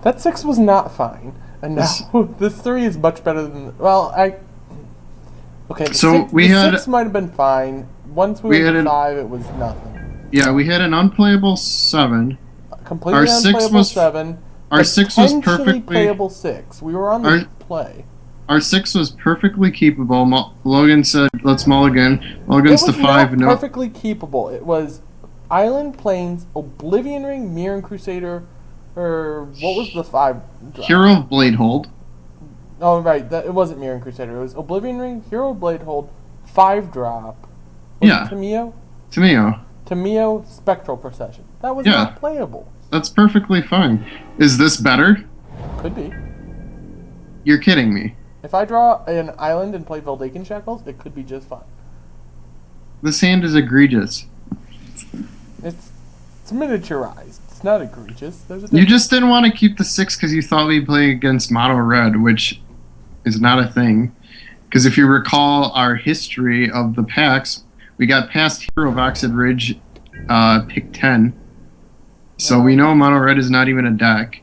That 6 was not fine. And now this 3 is much better than... Well, Okay, So the 6 might have been fine. Once we went to 5, it was nothing. Yeah, we had an unplayable 7. Completely unplayable 7. Our 6 was perfectly... playable 6. We were on the play. Our 6 was perfectly keepable. Logan said, let's mulligan. Mulligan's to 5. It was not perfectly keepable. It was Island, Plains, Oblivion Ring, Mirror and Crusader, or what was the 5 drop? Hero of Bladehold. Oh, right. It wasn't Mirror and Crusader. It was Oblivion Ring, Hero of Bladehold, 5 drop. Yeah. Tameo? Tameo, Spectral Procession. That was not playable. That's perfectly fine. Is this better? Could be. You're kidding me. If I draw an island and play Valdaken Shackles, it could be just fine. This hand is egregious. It's miniaturized. It's not egregious. You just didn't want to keep the 6 because you thought we'd play against Mono Red, which is not a thing. Because if you recall our history of the packs, we got past Hero of Oxid Ridge, pick 10. So we know Mono Red is not even a deck.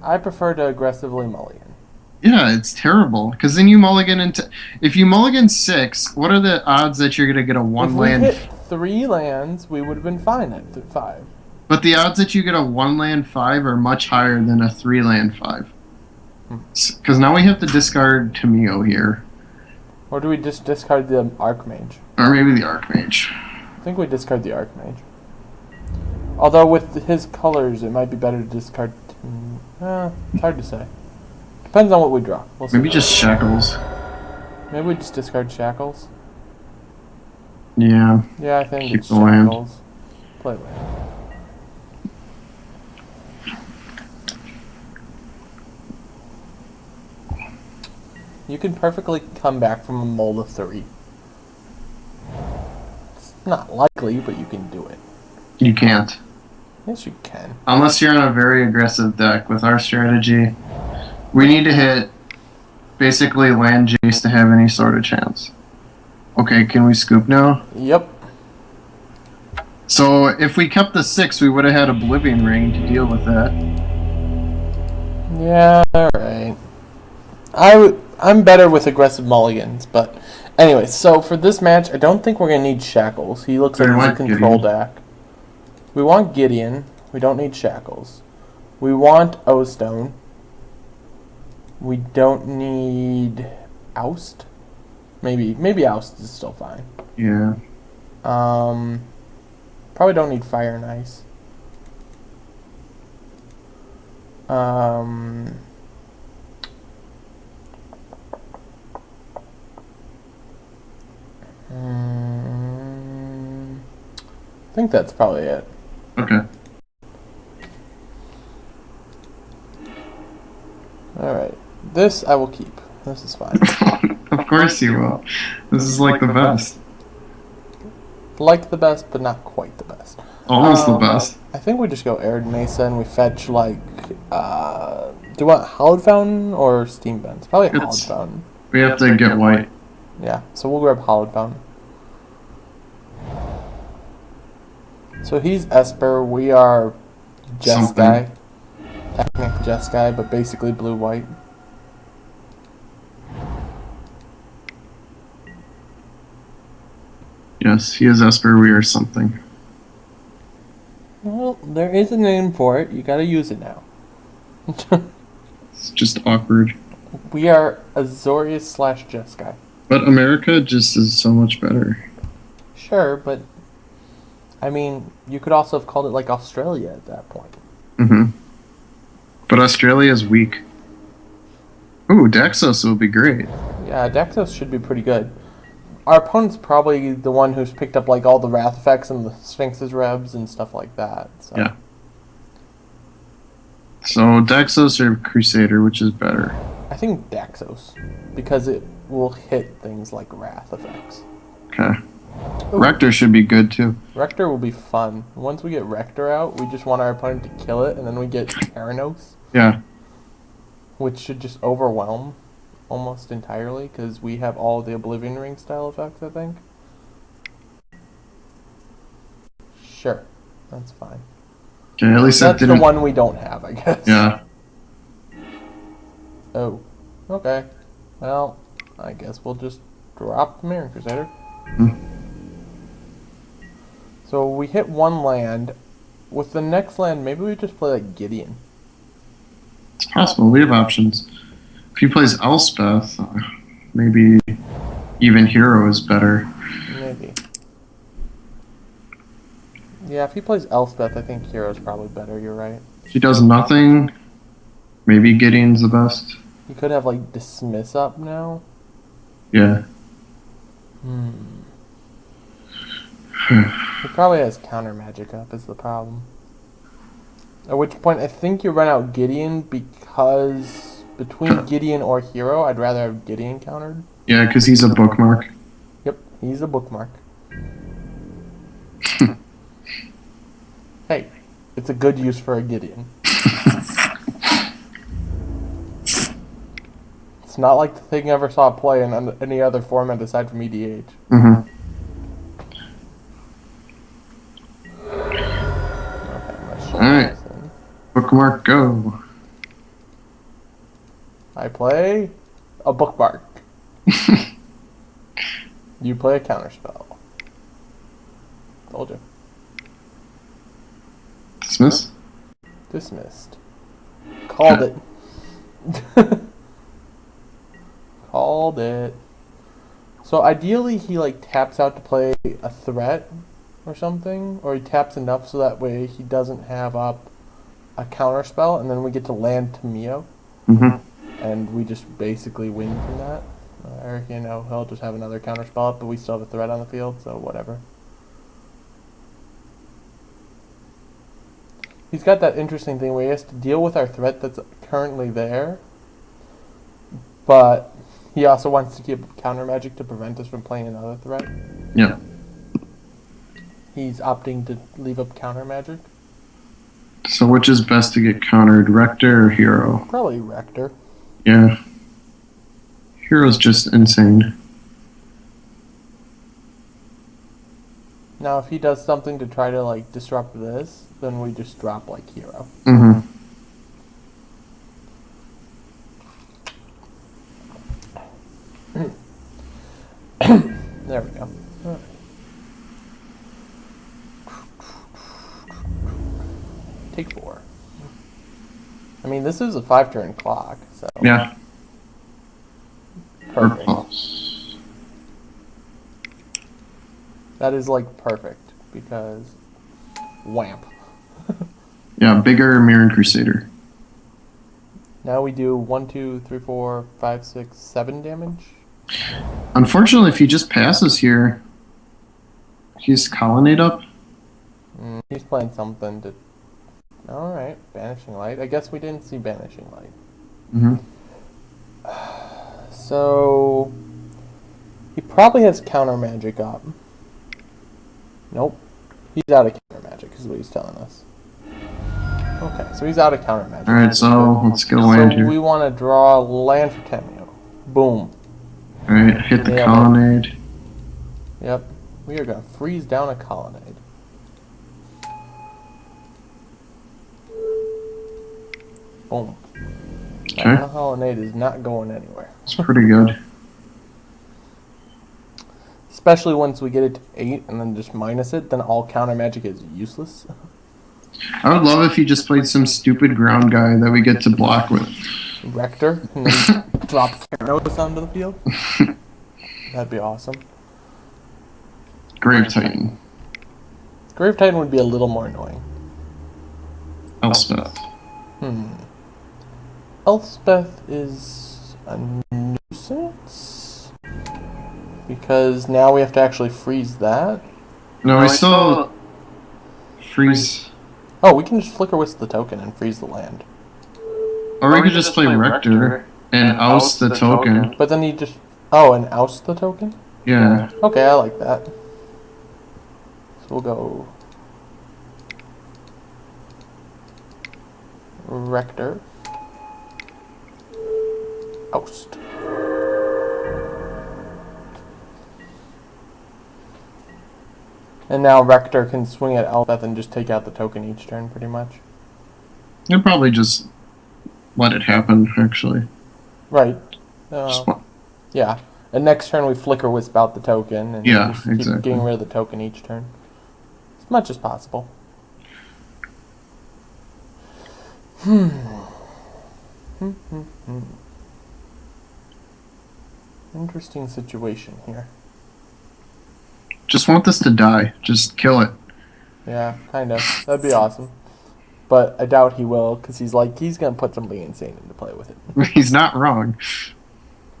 I prefer to aggressively mulligan. Yeah, it's terrible. Because then you mulligan into... If you mulligan 6, what are the odds that you're going to get a 1 land... If we hit 3 lands, we would have been fine at 5. But the odds that you get a 1 land 5 are much higher than a 3 land 5. Because now we have to discard Tameo here. Or do we just discard the Archmage? Or maybe the Archmage. I think we discard the Archmage. Although with his colors, it might be better to discard... it's hard to say. Depends on what we draw. We'll see. Maybe just Shackles. Maybe we just discard Shackles. Yeah. Yeah, I think keep it's the land. Shackles. Play land. You can perfectly come back from a mull to 3. It's not likely, but you can do it. You can't. Yes, you can. Unless you're on a very aggressive deck. With our strategy, we need to hit basically land Jace to have any sort of chance. Okay, can we scoop now? Yep. So if we kept the 6, we would have had Oblivion Ring to deal with that. Yeah, alright. I'm better with aggressive mulligans, but anyway, so for this match, I don't think we're going to need Shackles. He looks like he's a control deck. We want Gideon. We don't need Shackles. We want O-Stone. We don't need Oust. Maybe Oust is still fine. Yeah. Probably don't need Fire and Ice. I think that's probably it. Okay. Alright. This I will keep. This is fine. Of course you will. This is like the best. Like the best, but not quite the best. Almost the best. I think we just go Arid Mesa and we fetch like do you want Hallowed Fountain or Steam Vents? Probably Hallowed Fountain. We have to get white. Yeah, so we'll grab Hallowed Fountain. So he's Esper, we are Jeskai. Technically Jeskai, but basically blue-white. Yes, he is Esper, we are something. Well, there is a name for it, you gotta use it now. It's just awkward. We are Azorius / Jeskai. But America just is so much better. Sure, but I mean, you could also have called it like Australia at that point. Mm-hmm. But Australia is weak. Ooh, Daxos will be great. Yeah, Daxos should be pretty good. Our opponent's probably the one who's picked up like all the Wrath effects and the Sphinx's Rebs and stuff like that. So. Yeah. So Daxos or Crusader, which is better? I think Daxos, because it will hit things like Wrath effects. Okay. Ooh. Rector should be good too. Rector will be fun. Once we get Rector out, we just want our opponent to kill it, and then we get Terranos. Yeah. Which should just overwhelm almost entirely, because we have all the Oblivion Ring style effects, I think. Sure. That's fine. Okay, at least That's that didn't... the one we don't have, I guess. Yeah. Oh. Okay. Well, I guess we'll just drop the Mirror Crusader. Hmm. So we hit one land. With the next land, maybe we just play like Gideon. It's possible. We have options. If he plays Elspeth, maybe even Hero is better. Maybe. Yeah, if he plays Elspeth, I think Hero's probably better, you're right. If he does nothing, maybe Gideon's the best. He could have like Dismiss up now. Yeah. He probably has Counter Magic up is the problem. At which point I think you run out Gideon because between Gideon or Hero, I'd rather have Gideon countered. Yeah, because he's a bookmark. Yep, he's a bookmark. Hey, it's a good use for a Gideon. It's not like the thing I ever saw play in any other format aside from EDH. Mm-hmm. Alright. Bookmark, go. I play a bookmark. You play a counterspell. Told you. Dismiss? Dismissed. Called it. Called it. So ideally he like taps out to play a threat or something, or he taps enough so that way he doesn't have up a counterspell, and then we get to land Tamio, and we just basically win from that. Or, you know, he'll just have another counterspell up, but we still have a threat on the field, so whatever. He's got that interesting thing where he has to deal with our threat that's currently there, but he also wants to keep counter magic to prevent us from playing another threat. Yeah. He's opting to leave up counter magic. So which is best to get countered, Rector or Hero? Probably Rector. Yeah. Hero's just insane. Now, if he does something to try to, like, disrupt this, then we just drop, like, Hero. Mm-hmm. There we go. Right. Take 4. I mean, this is a 5-turn clock, so... Yeah. Perfect. That is, like, perfect, because... Whamp. Yeah, bigger Mirror Crusader. Now we do 1, 2, 3, 4, 5, 6, 7 damage. Unfortunately, if he just passes here, he's Colonnade up. He's playing something to... Alright, Banishing Light. I guess we didn't see Banishing Light. Mm-hmm. So... He probably has counter magic up. Nope. He's out of counter magic, is what he's telling us. Okay, so he's out of counter magic. Alright, so let's get a land So here. we want to draw land for Tamio. Boom. Alright, hit the Nailed it. Colonnade. Yep. We are going to freeze down a Colonnade. Boom. Okay. That Colonnade is not going anywhere. It's pretty good. Especially once we get it to 8 and then just minus it, then all counter magic is useless. I would love if he just played some stupid ground guy that we get to block with. Rector, and then drop Keranos onto the field. That'd be awesome. Grave Titan. Grave Titan would be a little more annoying. Elspeth. Elspeth is a nuisance because now we have to actually freeze that. No, I still freeze. Oh, we can just flicker whisk the token and freeze the land. Or we could just play Rector and oust the token. But then you just... Oh, and oust the token? Yeah. Okay, I like that. So we'll go... Rector. Oust. And now Rector can swing at Elspeth and just take out the token each turn, pretty much. You'll probably just let it happen, actually. Right. Yeah. And next turn we Flicker Wisp out the token and just keep getting rid of the token each turn. As much as possible. Interesting situation here. Just want this to die. Just kill it. Yeah, kind of. That'd be awesome. But I doubt he will, because he's going to put something insane into play with it. He's not wrong.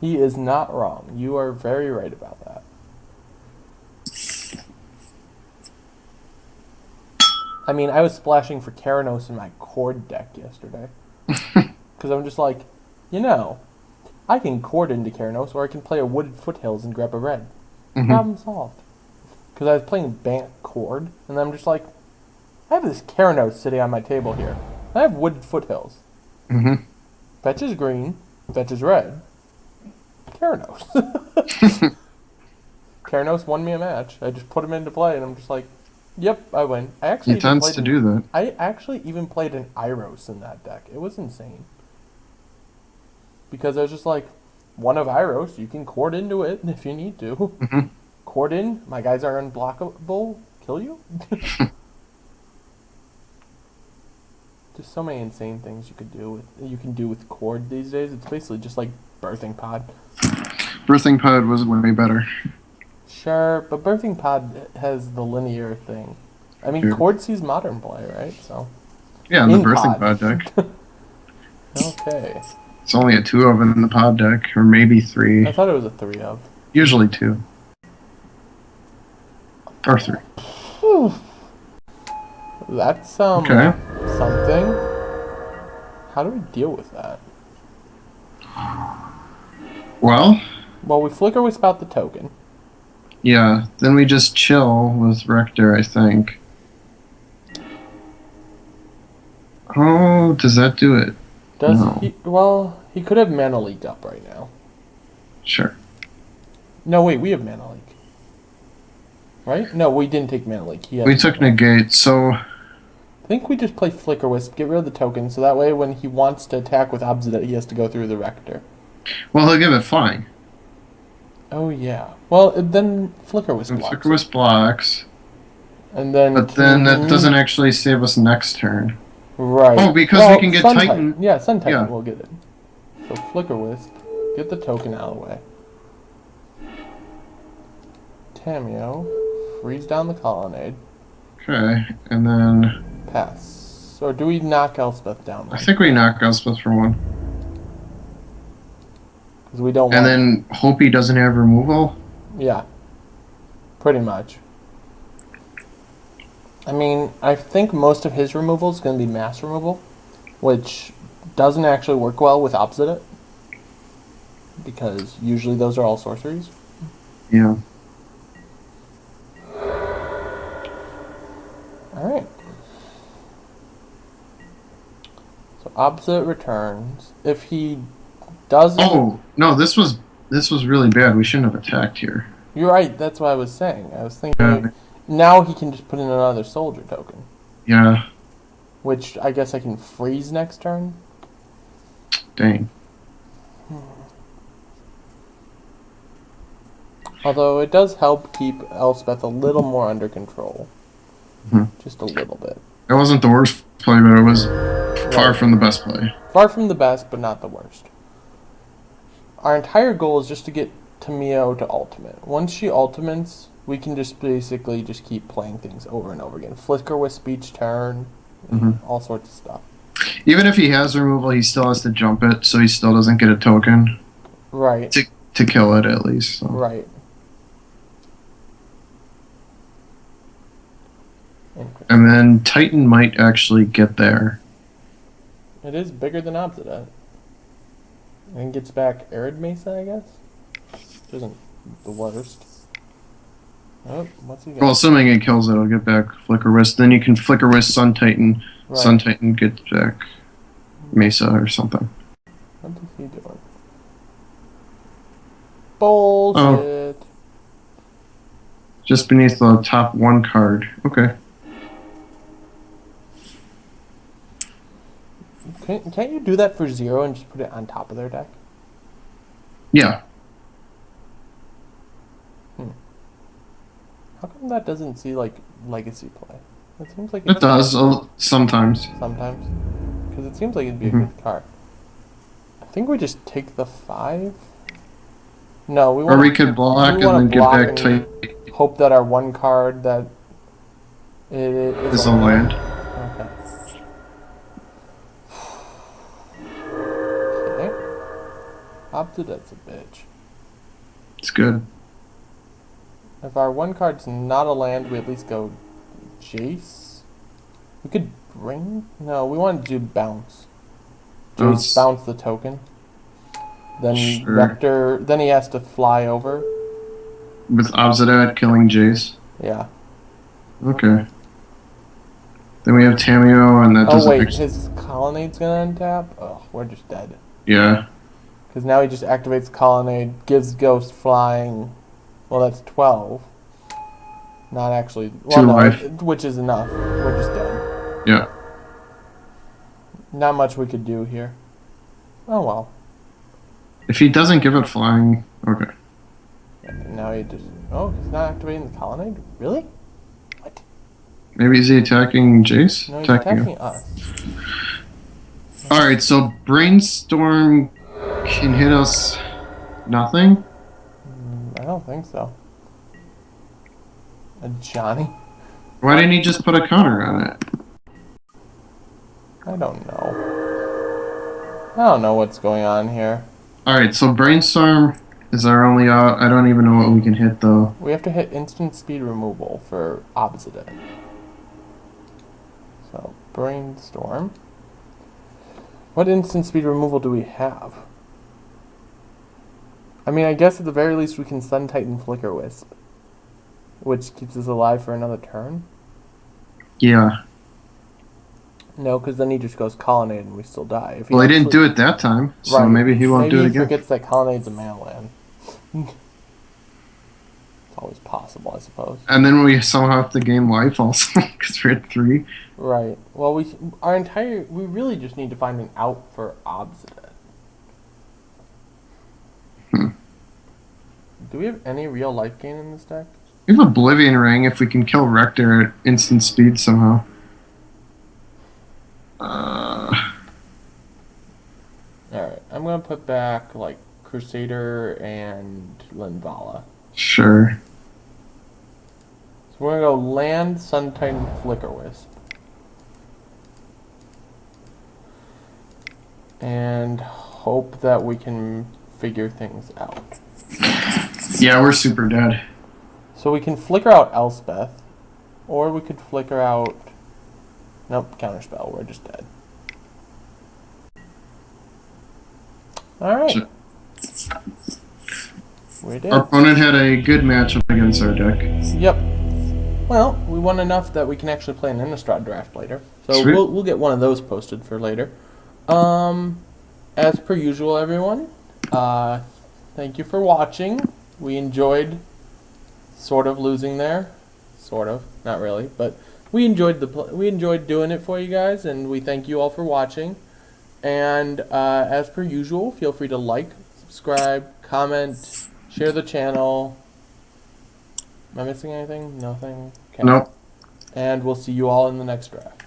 He is not wrong. You are very right about that. I mean, I was splashing for Keranos in my Cord deck yesterday. Because I'm just like, I can Cord into Keranos, or I can play a Wooded Foothills and grab a red. Problem solved. Because I was playing Bant Cord, and I'm just like, I have this Keranos sitting on my table here. I have Wooded Foothills. Fetch is green, fetch is red. Keranos. Keranos won me a match. I just put him into play, and I'm just like, yep, I win. He tends to do that. I actually even played an Iros in that deck. It was insane. Because I was just like, one of Iros, you can Cord into it if you need to. Cord in, my guys are unblockable, kill you. There's so many insane things you can do with Cord these days. It's basically just like Birthing Pod. Birthing Pod was way better. Sure, but Birthing Pod has the linear thing. I mean, Cord sees modern play, right? So. Yeah, in the Birthing Pod deck. Okay. It's only a 2 of in the pod deck, or maybe 3. I thought it was a 3 of. Usually 2. Or 3. Whew. That's something. How do we deal with that? Well, we Flicker Wisp out the token. Yeah, then we just chill with Rector, I think. Oh, does that do it? Does he? Well, he could have Mana Leak up right now. Sure. No, wait, we have Mana Leak. Right? No, we didn't take Mana Leak. We took Negate, so... I think we just play Flicker Wisp, get rid of the token, so that way when he wants to attack with Obsidian, he has to go through the Rector. Well, he'll give it flying. Oh, yeah. Well, then Flicker Wisp blocks. Flicker Wisp blocks. And then... But then that doesn't actually save us next turn. Right. Oh, because we can get Titan. Yeah, Sun Titan will get it. So Flicker Wisp, get the token out of the way. Tameo, freeze down the Colonnade. Okay, and then... Pass. Or do we knock Elspeth down? I think we knock Elspeth for 1. Because we don't want... And then hope he doesn't have removal? Yeah. Pretty much. I mean, I think most of his removal is going to be mass removal, which doesn't actually work well with Obsidian. Because usually those are all sorceries. Yeah. Alright. So Obsidian returns. If he doesn't... Oh, no, this was really bad. We shouldn't have attacked here. You're right, that's what I was saying. I was thinking... Now he can just put in another soldier token. Yeah. Which I guess I can freeze next turn. Dang. Although it does help keep Elspeth a little more under control. Just a little bit. It wasn't the worst play, but it was far from the best play. Far from the best, but not the worst. Our entire goal is just to get Tameo to ultimate. Once she ultimates, we can just basically just keep playing things over and over again. Flicker Wisp each turn, all sorts of stuff. Even if he has removal, he still has to jump it, so he still doesn't get a token. Right. To kill it, at least. So. Right. And then Titan might actually get there. It is bigger than Obsidian. And gets back Arid Mesa, I guess? Which isn't the worst. Oh, what's he got? Well, assuming it kills it, it'll get back Flicker Wisp. Then you can Flicker Wisp Sun Titan. Right. Sun Titan gets back Mesa or something. What is he doing? Bullshit. Just beneath the top 1 card. Okay. Can't you do that for 0 and just put it on top of their deck? Yeah. How come that doesn't see like legacy play? It seems like It does sometimes. Sometimes, because it seems like it'd be a good card. I think we just take the 5. No, we want. Or we could block and then get back to. Hope that our 1 card that is a land. Okay. Okay. Obsidian's a bitch. It's good. If our 1 card's not a land, we at least go Jace. We could bring. No, we want to do bounce. Jace bounce the token. Then Rector. Then he has to fly over. With Obsidian killing Jace. Yeah. Okay. Then we have Tameo, and that doesn't. Oh wait, his colonnade's gonna untap. Oh, we're just dead. Yeah. Because now he just activates colonnade, gives Ghost flying. Well, that's 12. Not actually. Well, 2 no, life. Which is enough. We're just dead. Yeah. Not much we could do here. Oh well. If he doesn't give it flying, okay. Yeah, now he just. Oh, he's not activating the colonnade? Really? What? Maybe is he attacking Jace? No, he's attacking us. Alright, so Brainstorm can hit us nothing? I don't think so. A Johnny? Why didn't he just put a counter on it? I don't know. I don't know what's going on here. Alright, so Brainstorm is our only out. I don't even know what we can hit, though. We have to hit instant speed removal for Obsidian. So, Brainstorm. What instant speed removal do we have? I mean, I guess at the very least we can Sun Titan Flicker Wisp, which keeps us alive for another turn. Yeah. No, because then he just goes Colonnade and we still die. Well, he didn't do it that time, so maybe he won't do it again. Maybe he forgets that Colonnade's a mana land. It's always possible, I suppose. And then we somehow have to gain life also, because we're at 3. Right. Well, we really just need to find an out for Obsidian. Do we have any real life gain in this deck? We have Oblivion Ring if we can kill Rector at instant speed somehow. Alright, I'm going to put back, like, Crusader and Linvala. Sure. So we're going to go land Sun Titan Flicker Wisp. And hope that we can figure things out. Yeah, we're super dead. So we can flicker out Elspeth, or we could flicker out... Nope, counterspell, we're just dead. Alright. Sure. We're dead. Our opponent had a good matchup against our deck. Yep. Well, we won enough that we can actually play an Innistrad draft later. So Sweet. we'll get one of those posted for later. As per usual, everyone, thank you for watching. We enjoyed sort of losing there. Sort of. Not really, but we enjoyed doing it for you guys, and we thank you all for watching. And as per usual, feel free to like, subscribe, comment, share the channel. Am I missing anything? Nothing? Okay. Nope. And we'll see you all in the next draft.